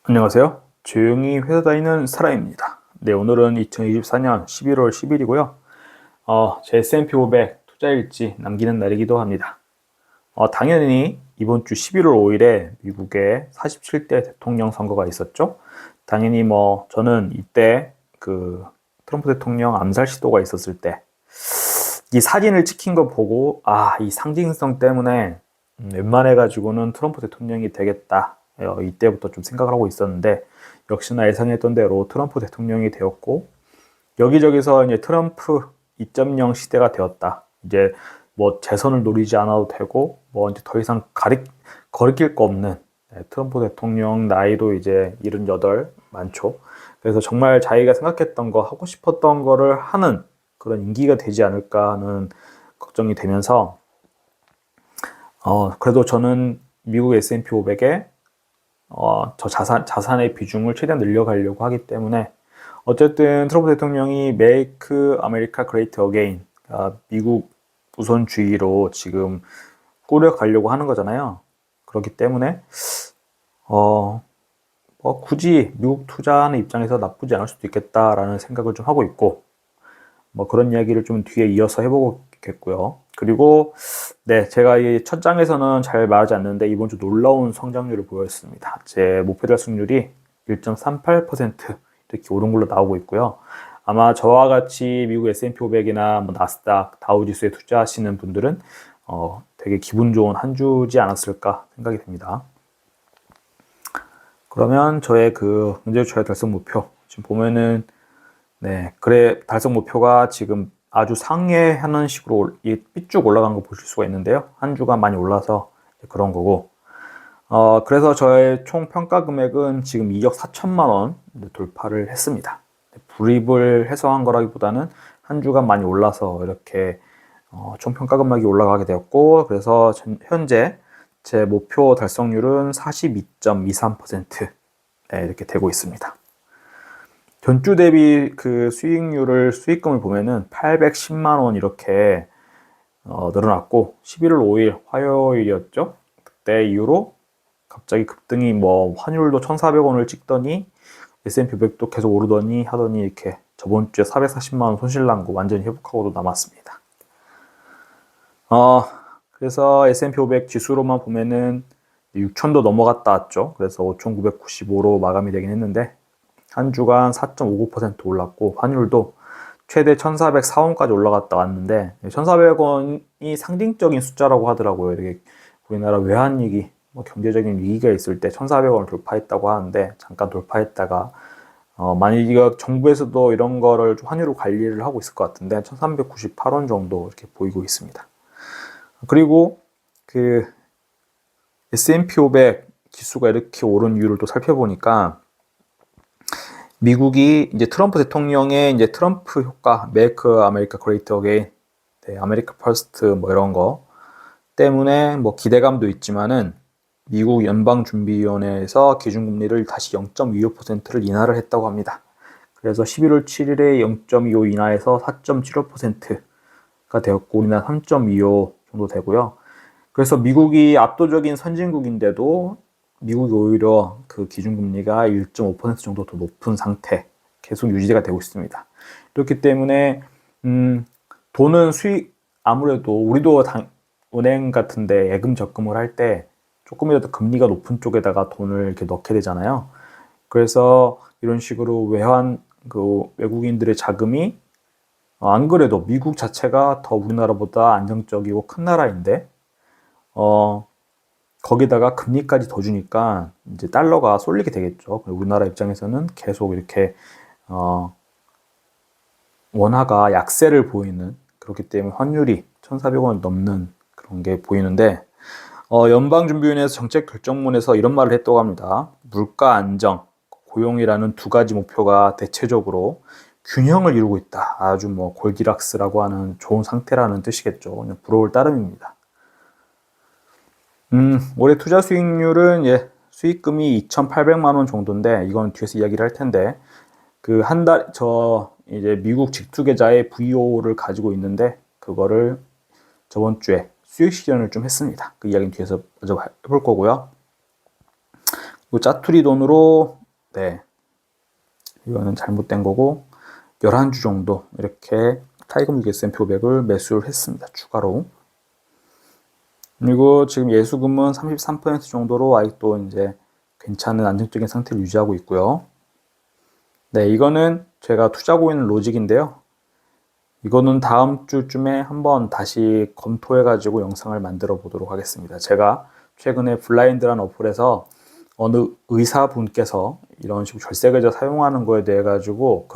안녕하세요. 조용히 회사 다니는 사람입니다. 네, 오늘은 2024년 11월 10일이고요. 제 S&P 500 투자일지 남기는 날이기도 합니다. 당연히 이번 주 11월 5일에 미국의 47대 대통령 선거가 있었죠. 당연히 저는 이때 그 트럼프 대통령 암살 시도가 있었을 때 이 사진을 찍힌 거 보고 이 상징성 때문에 웬만해가지고는 트럼프 대통령이 되겠다. 이때부터 좀 생각을 하고 있었는데 역시나 예상했던 대로 트럼프 대통령이 되었고 여기저기서 이제 트럼프 2.0 시대가 되었다. 이제 재선을 노리지 않아도 되고 이제 더 이상 거리낄 거 없는 트럼프 대통령 나이도 이제 78 많죠. 그래서 정말 자기가 생각했던 거 하고 싶었던 거를 하는 그런 임기가 되지 않을까 하는 걱정이 되면서 그래도 저는 미국 S&P 500에 저 자산의 비중을 최대한 늘려가려고 하기 때문에 어쨌든 트럼프 대통령이 Make America Great Again, 미국 우선주의로 지금 꾸려가려고 하는 거잖아요. 그렇기 때문에 굳이 미국 투자하는 입장에서 나쁘지 않을 수도 있겠다라는 생각을 좀 하고 있고 그런 이야기를 좀 뒤에 이어서 해보겠고요. 그리고 네, 제가 이 첫 장에서는 잘 말하지 않는데 이번 주 놀라운 성장률을 보였습니다. 제 목표 달성률이 1.38% 이렇게 오른 걸로 나오고 있고요. 아마 저와 같이 미국 S&P 500이나 나스닥, 다우지수에 투자하시는 분들은 되게 기분 좋은 한 주지 않았을까 생각이 됩니다. 그러면 저의 현재 달성 목표 지금 보면은 네, 달성 목표가 지금 아주 상회하는 식으로 삐쭉 올라간 거 보실 수가 있는데요. 한 주가 많이 올라서 그런 거고. 그래서 저의 총 평가 금액은 지금 2억 4천만 원 돌파를 했습니다. 불입을 해소한 거라기보다는 한 주가 많이 올라서 이렇게 총 평가 금액이 올라가게 되었고, 그래서 현재 제 목표 달성률은 42.23% 이렇게 되고 있습니다. 전주 대비 수익금을 보면은 810만 원 이렇게 늘어났고 11월 5일 화요일이었죠. 그때 이후로 갑자기 급등이 환율도 1,400원을 찍더니 S&P 500도 계속 오르더니 하더니 이렇게 저번 주에 440만 원 손실 난 거 완전히 회복하고도 남았습니다. 그래서 S&P 500 지수로만 보면은 6,000도 넘어갔다 왔죠. 그래서 5,995로 마감이 되긴 했는데 한 주간 4.59% 올랐고 환율도 최대 1,404원까지 올라갔다 왔는데 1,400원이 상징적인 숫자라고 하더라고요. 이렇게 우리나라 외환위기, 경제적인 위기가 있을 때 1,400원을 돌파했다고 하는데 잠깐 돌파했다가 만약 이거 정부에서도 이런 거를 환율로 관리를 하고 있을 것 같은데 1,398원 정도 이렇게 보이고 있습니다. 그리고 S&P 500 지수가 이렇게 오른 이유를 또 살펴보니까 미국이 이제 트럼프 대통령의 이제 트럼프 효과, Make America Great Again, 네, 아메리카 퍼스트 이런 거 때문에 기대감도 있지만은 미국 연방준비위원회에서 기준금리를 다시 0.25%를 인하를 했다고 합니다. 그래서 11월 7일에 0.25 인하해서 4.75%가 되었고 우리나라 3.25 정도 되고요. 그래서 미국이 압도적인 선진국인데도 미국이 오히려 기준금리가 1.5% 정도 더 높은 상태 계속 유지가 되고 있습니다. 그렇기 때문에 돈은 아무래도 우리도 은행 같은데 예금 적금을 할 때 조금이라도 금리가 높은 쪽에다가 돈을 이렇게 넣게 되잖아요. 그래서 이런 식으로 외국인들의 자금이 안 그래도 미국 자체가 더 우리나라보다 안정적이고 큰 나라인데 거기다가 금리까지 더 주니까 이제 달러가 쏠리게 되겠죠. 우리나라 입장에서는 계속 이렇게 원화가 약세를 보이는, 그렇기 때문에 환율이 1,400원 넘는 그런 게 보이는데 연방준비위원회에서 정책결정문에서 이런 말을 했다고 합니다. 물가 안정, 고용이라는 두 가지 목표가 대체적으로 균형을 이루고 있다. 아주 골디락스라고 하는 좋은 상태라는 뜻이겠죠. 그냥 부러울 따름입니다. 올해 투자 수익률은 수익금이 2,800만 원 정도인데 이건 뒤에서 이야기를 할 텐데 이제 미국 직투 계좌에 VO를 가지고 있는데 그거를 저번 주에 수익 실현을 좀 했습니다. 그 이야기는 뒤에서 먼저 해볼 거고요. 짜투리 돈으로 네. 이거는 잘못된 거고 11주 정도 이렇게 타이거무기 S&P 500을 매수를 했습니다. 추가로. 그리고 지금 예수금은 33% 정도로 아직도 이제 괜찮은 안정적인 상태를 유지하고 있고요. 네, 이거는 제가 투자하고 있는 로직인데요. 이거는 다음 주쯤에 한번 다시 검토해가지고 영상을 만들어 보도록 하겠습니다. 제가 최근에 블라인드라는 어플에서 어느 의사분께서 이런 식으로 절세계좌 사용하는 거에 대해 가지고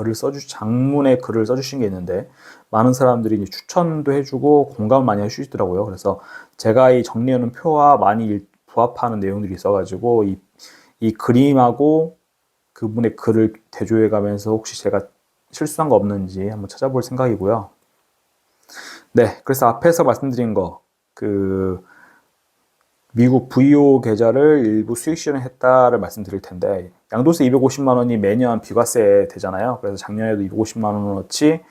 장문의 글을 써주신 게 있는데 많은 사람들이 이제 추천도 해주고 공감을 많이 해주시더라고요. 그래서 제가 이 정리해놓은 표와 많이 부합하는 내용들이 있어가지고 이 그림하고 그분의 글을 대조해 가면서 혹시 제가 실수한 거 없는지 한번 찾아볼 생각이고요. 네, 그래서 앞에서 말씀드린 거, 미국 VO 계좌를 일부 수익 실현했다를 말씀드릴 텐데, 양도세 250만 원이 매년 비과세 되잖아요. 그래서 작년에도 250만 원어치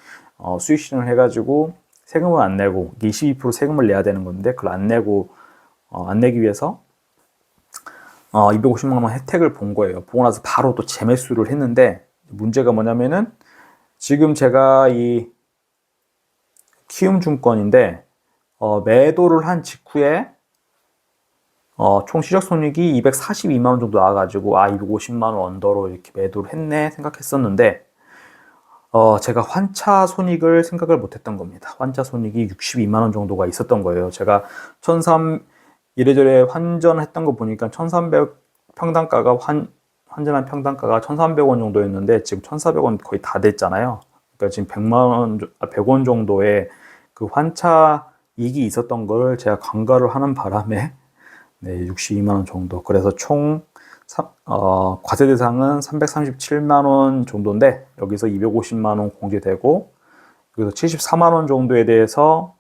수익 실현을 해가지고 세금을 안 내고 22% 세금을 내야 되는 건데 그걸 안 내기 위해서 250만 원 혜택을 본 거예요. 보고 나서 바로 또 재매수를 했는데 문제가 뭐냐면은 지금 제가 이 키움증권인데 매도를 한 직후에 총 시적 손익이 242만 원 정도 나와가지고 250만 원 언더로 이렇게 매도를 했네 생각했었는데 제가 환차 손익을 생각을 못했던 겁니다. 환차 손익이 62만 원 정도가 있었던 거예요. 제가 이래저래 환전했던 거 보니까 1300 평당가가 환전한 평당가가 1300원 정도였는데 지금 1400원 거의 다 됐잖아요. 그러니까 지금 100원 정도의 그 환차 이익이 있었던 걸 제가 관가를 하는 바람에 네, 62만 원 정도. 그래서 총 과세 대상은 337만 원 정도인데 여기서 250만 원 공제되고 여기서 74만 원 정도에 대해서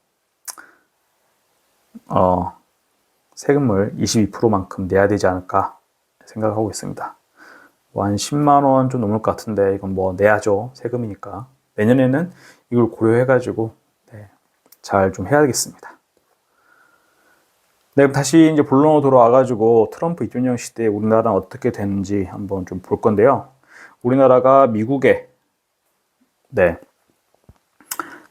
세금을 22%만큼 내야 되지 않을까 생각하고 있습니다. 한 10만 원 좀 넘을 것 같은데 이건 뭐 내야죠. 세금이니까. 내년에는 이걸 고려해가지고 잘 좀 해야겠습니다. 네, 다시 이제 본론으로 돌아와가지고 트럼프 대통령 시대에 우리나라는 어떻게 되는지 한번 좀 볼 건데요. 우리나라가 미국의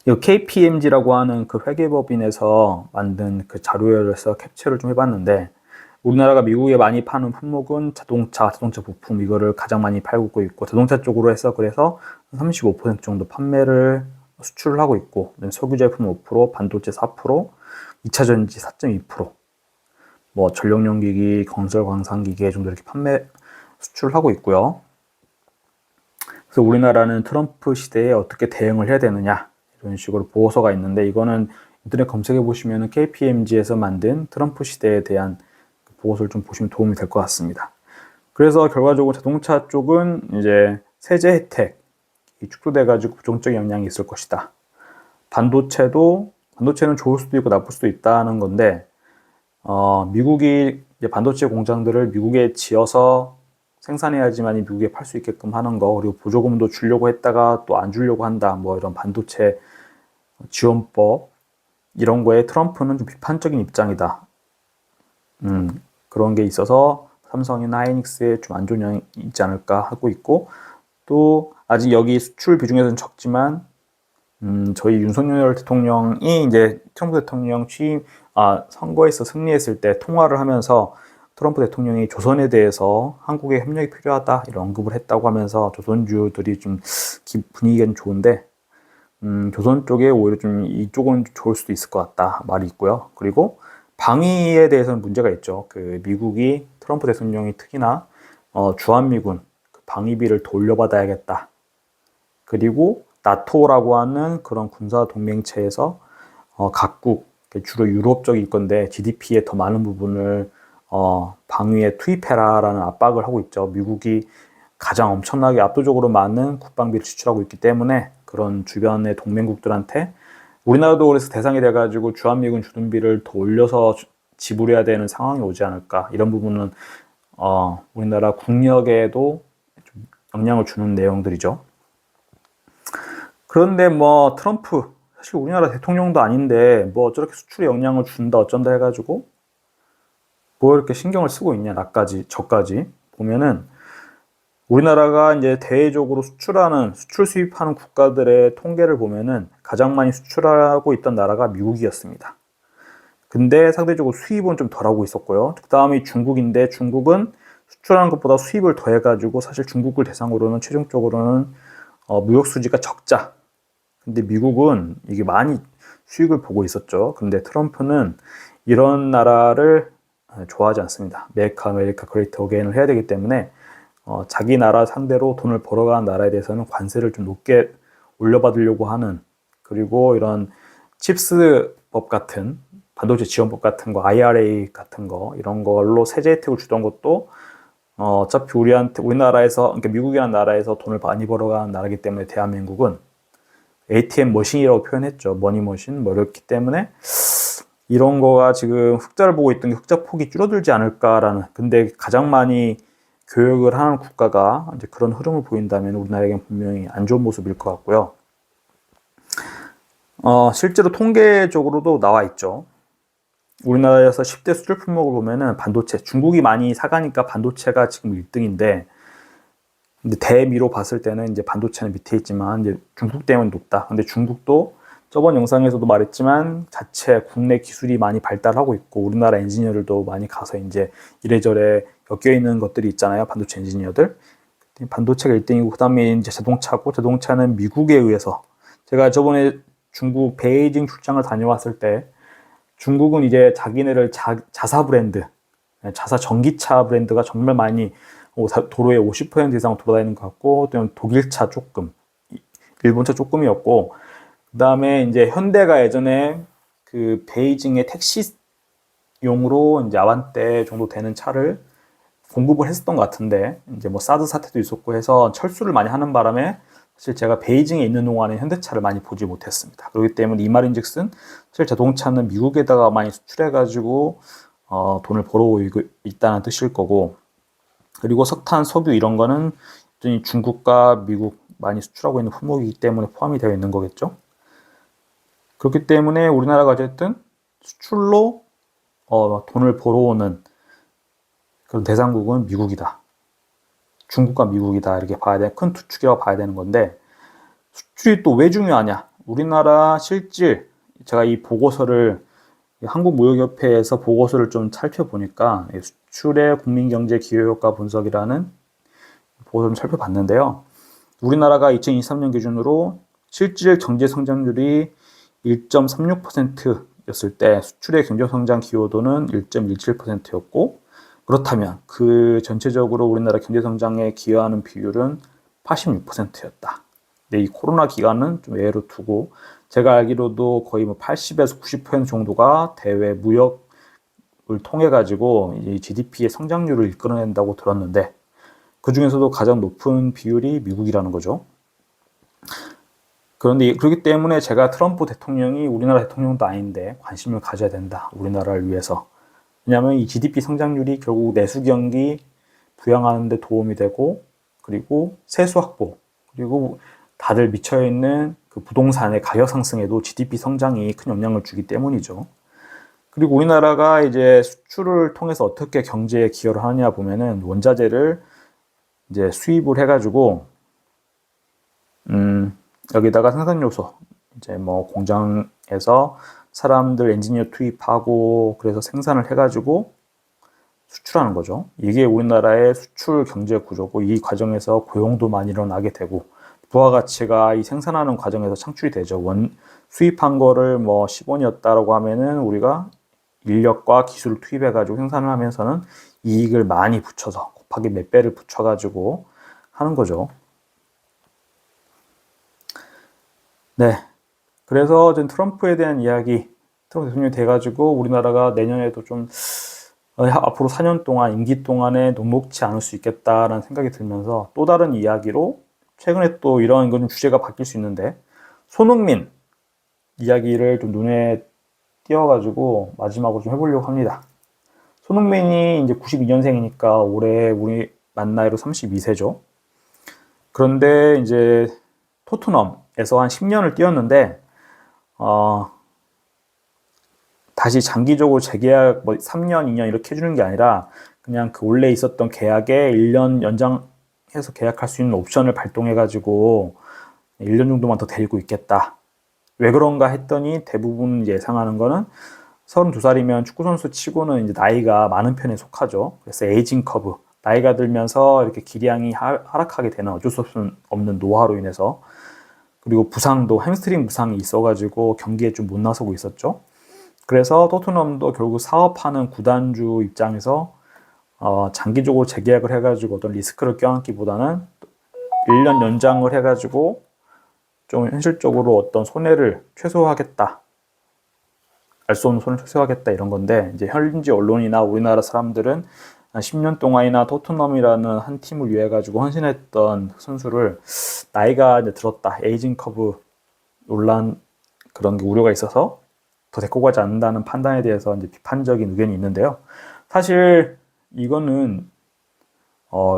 이 KPMG라고 하는 그 회계법인에서 만든 그 자료에서 캡처를 좀 해봤는데 우리나라가 미국에 많이 파는 품목은 자동차 부품 이거를 가장 많이 팔고 있고 자동차 쪽으로 해서 그래서 35% 정도 판매를 수출을 하고 있고 석유 제품 5%, 반도체 4%, 2차 전지 4.2%, 뭐 전력용 기기, 건설 광산 기계 정도 이렇게 판매 수출을 하고 있고요. 그래서 우리나라는 트럼프 시대에 어떻게 대응을 해야 되느냐 이런 식으로 보고서가 있는데 이거는 인터넷 검색해 보시면 KPMG에서 만든 트럼프 시대에 대한 보고서를 좀 보시면 도움이 될 것 같습니다. 그래서 결과적으로 자동차 쪽은 이제 세제 혜택이 축소돼 가지고 부정적인 영향이 있을 것이다. 반도체는 좋을 수도 있고 나쁠 수도 있다는 건데 미국이 이제 반도체 공장들을 미국에 지어서 생산해야지만 미국에 팔 수 있게끔 하는 거 그리고 보조금도 주려고 했다가 또 안 주려고 한다 뭐 이런 반도체 지원법 이런 거에 트럼프는 좀 비판적인 입장이다. 그런 게 있어서 삼성이나 하이닉스에 좀 안 좋은 영향이 있지 않을까 하고 있고 또 아직 여기 수출 비중에서는 적지만 저희 윤석열 대통령이 이제 트럼프 대통령 선거에서 승리했을 때 통화를 하면서 트럼프 대통령이 조선에 대해서 한국의 협력이 필요하다 이런 언급을 했다고 하면서 조선주들이 좀 분위기가 좀 좋은데 조선 쪽에 오히려 좀 이쪽은 좋을 수도 있을 것 같다 말이 있고요. 그리고 방위에 대해서는 문제가 있죠. 그 미국이 트럼프 대통령이 특히나 주한미군 방위비를 돌려받아야겠다. 그리고 나토라고 하는 그런 군사 동맹체에서 각국 주로 유럽 쪽일 건데 GDP의 더 많은 부분을 방위에 투입해라라는 압박을 하고 있죠. 미국이 가장 엄청나게 압도적으로 많은 국방비를 지출하고 있기 때문에 그런 주변의 동맹국들한테 우리나라도 그래서 대상이 돼가지고 주한미군 주둔비를 더 올려서 지불해야 되는 상황이 오지 않을까 이런 부분은 우리나라 국력에도 좀 영향을 주는 내용들이죠. 그런데 뭐 트럼프 사실 우리나라 대통령도 아닌데 뭐 저렇게 수출에 영향을 준다 어쩐다 해가지고 뭐 이렇게 신경을 쓰고 있냐 저까지 보면은 우리나라가 이제 대외적으로 수출 수입하는 국가들의 통계를 보면은 가장 많이 수출하고 있던 나라가 미국이었습니다. 근데 상대적으로 수입은 좀 덜하고 있었고요. 그 다음이 중국인데 중국은 수출하는 것보다 수입을 더해가지고 사실 중국을 대상으로는 최종적으로는 무역 수지가 적자. 근데 미국은 이게 많이 수익을 보고 있었죠. 근데 트럼프는 이런 나라를 좋아하지 않습니다. Make America Great Again을 해야 되기 때문에 자기 나라 상대로 돈을 벌어가는 나라에 대해서는 관세를 좀 높게 올려받으려고 하는, 그리고 이런 칩스법 같은 반도체 지원법 같은 거, IRA 같은 거 이런 걸로 세제 혜택을 주던 것도 어차피 우리나라에서, 그러니까 미국이라는 나라에서 돈을 많이 벌어가는 나라이기 때문에 대한민국은 ATM 머신이라고 표현했죠. 머니머신 뭐 이렇기 때문에 이런 거가 지금 흑자를 보고 있던 게 흑자 폭이 줄어들지 않을까라는. 근데 가장 많이 교역을 하는 국가가 이제 그런 흐름을 보인다면 우리나라에겐 분명히 안 좋은 모습일 것 같고요. 실제로 통계적으로도 나와 있죠. 우리나라에서 10대 수출 품목을 보면은 반도체, 중국이 많이 사가니까 반도체가 지금 1등인데, 근데 대미로 봤을 때는 이제 반도체는 밑에 있지만 이제 중국 때문에 높다. 근데 중국도 저번 영상에서도 말했지만 자체 국내 기술이 많이 발달하고 있고 우리나라 엔지니어들도 많이 가서 이제 이래저래 엮여 있는 것들이 있잖아요. 반도체 엔지니어들. 반도체가 1등이고 그다음에 이제 자동차고, 자동차는 미국에 의해서, 제가 저번에 중국 베이징 출장을 다녀왔을 때 중국은 이제 자기네를 자사 브랜드, 자사 전기차 브랜드가 정말 많이 도로에 50% 이상 돌아다니는 것 같고, 또 독일차 조금, 일본차 조금이었고, 그 다음에 이제 현대가 예전에 그 베이징의 택시용으로 이제 아반떼 정도 되는 차를 공급을 했었던 것 같은데, 이제 뭐 사드 사태도 있었고 해서 철수를 많이 하는 바람에 사실 제가 베이징에 있는 동안에 현대차를 많이 보지 못했습니다. 그렇기 때문에 이 말인즉슨 사실 자동차는 미국에다가 많이 수출해가지고 돈을 벌어오고 있다는 뜻일 거고, 그리고 석탄, 석유 이런 거는 중국과 미국 많이 수출하고 있는 품목이기 때문에 포함이 되어 있는 거겠죠. 그렇기 때문에 우리나라가 어쨌든 수출로 돈을 벌어오는 그런 대상국은 미국이다. 중국과 미국이다. 이렇게 봐야 돼. 큰 두 축이라고 봐야 되는 건데, 수출이 또 왜 중요하냐? 우리나라 실질, 제가 이 보고서를 한국무역협회에서 보고서를 좀 살펴보니까 수출의 국민경제 기여효과 분석이라는 보고서를 살펴봤는데요. 우리나라가 2023년 기준으로 실질 경제성장률이 1.36%였을 때 수출의 경제성장 기여도는 1.17%였고, 그렇다면 그 전체적으로 우리나라 경제성장에 기여하는 비율은 86%였다. 근데 이 코로나 기간은 좀 예외로 두고 제가 알기로도 거의 뭐 80에서 90% 정도가 대외 무역을 통해 가지고 이 GDP의 성장률을 이끌어낸다고 들었는데, 그 중에서도 가장 높은 비율이 미국이라는 거죠. 그런데 그렇기 때문에 제가 트럼프 대통령이 우리나라 대통령도 아닌데 관심을 가져야 된다. 우리나라를 위해서. 왜냐하면 이 GDP 성장률이 결국 내수 경기 부양하는 데 도움이 되고, 그리고 세수 확보, 그리고 다들 미쳐 있는 그 부동산의 가격 상승에도 GDP 성장이 큰 영향을 주기 때문이죠. 그리고 우리나라가 이제 수출을 통해서 어떻게 경제에 기여를 하느냐 보면은 원자재를 이제 수입을 해가지고 여기다가 생산 요소, 이제 뭐 공장에서 사람들 엔지니어 투입하고 그래서 생산을 해가지고 수출하는 거죠. 이게 우리나라의 수출 경제 구조고, 이 과정에서 고용도 많이 일어나게 되고 부가가치가 이 생산하는 과정에서 창출이 되죠. 수입한 거를 뭐 10원이었다라고 하면은 우리가 인력과 기술을 투입해가지고 생산을 하면서는 이익을 많이 붙여서 곱하기 몇 배를 붙여가지고 하는 거죠. 네. 그래서 전 트럼프에 대한 이야기, 트럼프 대통령이 돼가지고 우리나라가 내년에도 좀 앞으로 4년 동안, 임기 동안에 녹록지 않을 수 있겠다라는 생각이 들면서 또 다른 이야기로, 최근에 또 이런 건 주제가 바뀔 수 있는데, 손흥민 이야기를 좀 눈에 띄어가지고 마지막으로 좀 해보려고 합니다. 손흥민이 이제 92년생이니까 올해 우리 만 나이로 32세죠. 그런데 이제 토트넘에서 한 10년을 뛰었는데, 다시 장기적으로 재계약 뭐 3년, 2년 이렇게 해주는 게 아니라 그냥 그 원래 있었던 계약에 1년 연장을 해서 계약할 수 있는 옵션을 발동해가지고 1년 정도만 더 데리고 있겠다. 왜 그런가 했더니 대부분 예상하는 거는 32살이면 축구선수 치고는 이제 나이가 많은 편에 속하죠. 그래서 에이징 커브, 나이가 들면서 이렇게 기량이 하락하게 되는 어쩔 수 없는 노화로 인해서, 그리고 부상도 햄스트링 부상이 있어가지고 경기에 좀 못 나서고 있었죠. 그래서 토트넘도 결국 사업하는 구단주 입장에서 장기적으로 재계약을 해가지고 어떤 리스크를 껴안기보다는 1년 연장을 해가지고 좀 현실적으로 어떤 손해를 최소화하겠다. 알 수 없는 손해를 최소화하겠다 이런 건데, 이제 현지 언론이나 우리나라 사람들은 한 10년 동안이나 토트넘이라는 한 팀을 위해 가지고 헌신했던 선수를 나이가 이제 들었다, 에이징 커브 논란 그런 게 우려가 있어서 더 데리고 가지 않는다는 판단에 대해서 이제 비판적인 의견이 있는데요. 사실 이거는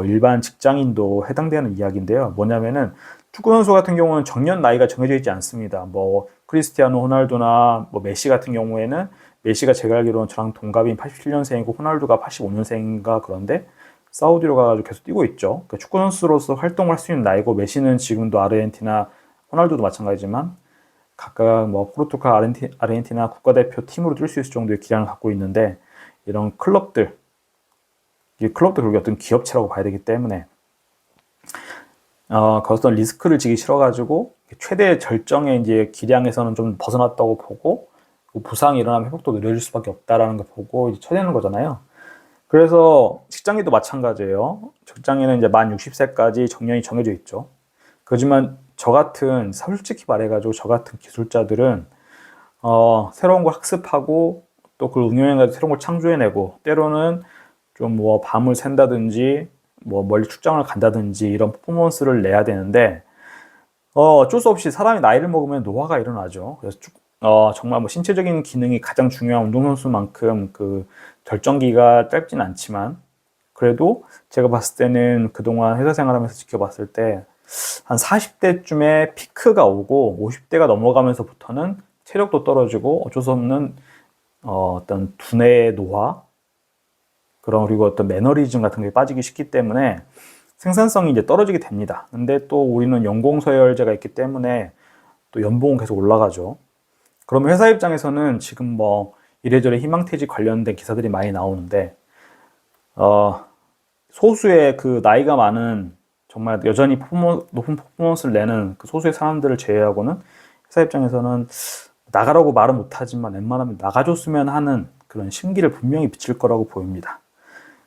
일반 직장인도 해당되는 이야기인데요. 뭐냐면은 축구 선수 같은 경우는 정년 나이가 정해져 있지 않습니다. 뭐 크리스티아노 호날두나 뭐 메시 같은 경우에는, 메시가 제가 알기로는 저랑 동갑인 87년생이고 호날두가 85년생인가 그런데 사우디로 가가지고 계속 뛰고 있죠. 그러니까 축구 선수로서 활동을 할 수 있는 나이고, 메시는 지금도 아르헨티나, 호날두도 마찬가지지만 각각 뭐 포르투갈, 아르헨티나 국가대표 팀으로 뛸 수 있을 정도의 기량을 갖고 있는데, 이런 클럽들, 이 클럽도 결국 어떤 기업체라고 봐야 되기 때문에 어떤 리스크를 지기 싫어가지고 최대 절정의 이제 기량에서는 좀 벗어났다고 보고, 부상이 일어나면 회복도 느려질 수밖에 없다라는 걸 보고 이제 쳐내는 거잖아요. 그래서 직장인도 마찬가지예요. 직장인은 이제 만 60세까지 정년이 정해져 있죠. 그렇지만 저 같은, 솔직히 말해가지고 저 같은 기술자들은 새로운 걸 학습하고 또 그걸 응용해가지고 새로운 걸 창조해내고, 때로는 좀 뭐 밤을 샌다든지 뭐 멀리 출장을 간다든지 이런 퍼포먼스를 내야 되는데, 어쩔 수 없이 사람이 나이를 먹으면 노화가 일어나죠. 그래서 정말 뭐 신체적인 기능이 가장 중요한 운동선수만큼 그 결정기가 짧진 않지만, 그래도 제가 봤을 때는 그동안 회사 생활하면서 지켜봤을 때 한 40대쯤에 피크가 오고 50대가 넘어가면서부터는 체력도 떨어지고 어쩔 수 없는 어떤 두뇌의 노화, 그리고 어떤 매너리즘 같은 게 빠지기 쉽기 때문에 생산성이 이제 떨어지게 됩니다. 근데 또 우리는 연공서열제가 있기 때문에 또 연봉은 계속 올라가죠. 그러면 회사 입장에서는 지금 뭐 이래저래 희망퇴직 관련된 기사들이 많이 나오는데, 소수의 그 나이가 많은, 정말 여전히 높은 퍼포먼스를 내는 그 소수의 사람들을 제외하고는 회사 입장에서는 나가라고 말은 못하지만 웬만하면 나가줬으면 하는 그런 심기를 분명히 비칠 거라고 보입니다.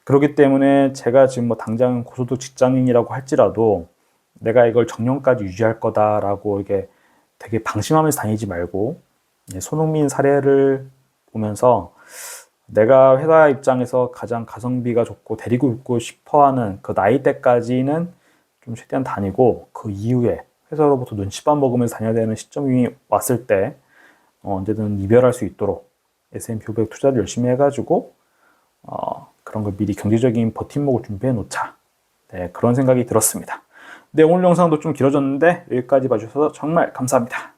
그렇기 때문에 제가 지금 뭐 당장 고소득 직장인이라고 할지라도 내가 이걸 정년까지 유지할 거다라고 이게 되게 방심하면서 다니지 말고, 손흥민 사례를 보면서 내가 회사 입장에서 가장 가성비가 좋고 데리고 있고 싶어하는 그 나이대까지는 좀 최대한 다니고, 그 이후에 회사로부터 눈치밥 먹으면서 다녀야 되는 시점이 왔을 때 언제든 이별할 수 있도록 S&P 500 투자를 열심히 해가지고 그런 걸 미리 경제적인 버팀목을 준비해 놓자. 네, 그런 생각이 들었습니다. 네, 오늘 영상도 좀 길어졌는데 여기까지 봐주셔서 정말 감사합니다.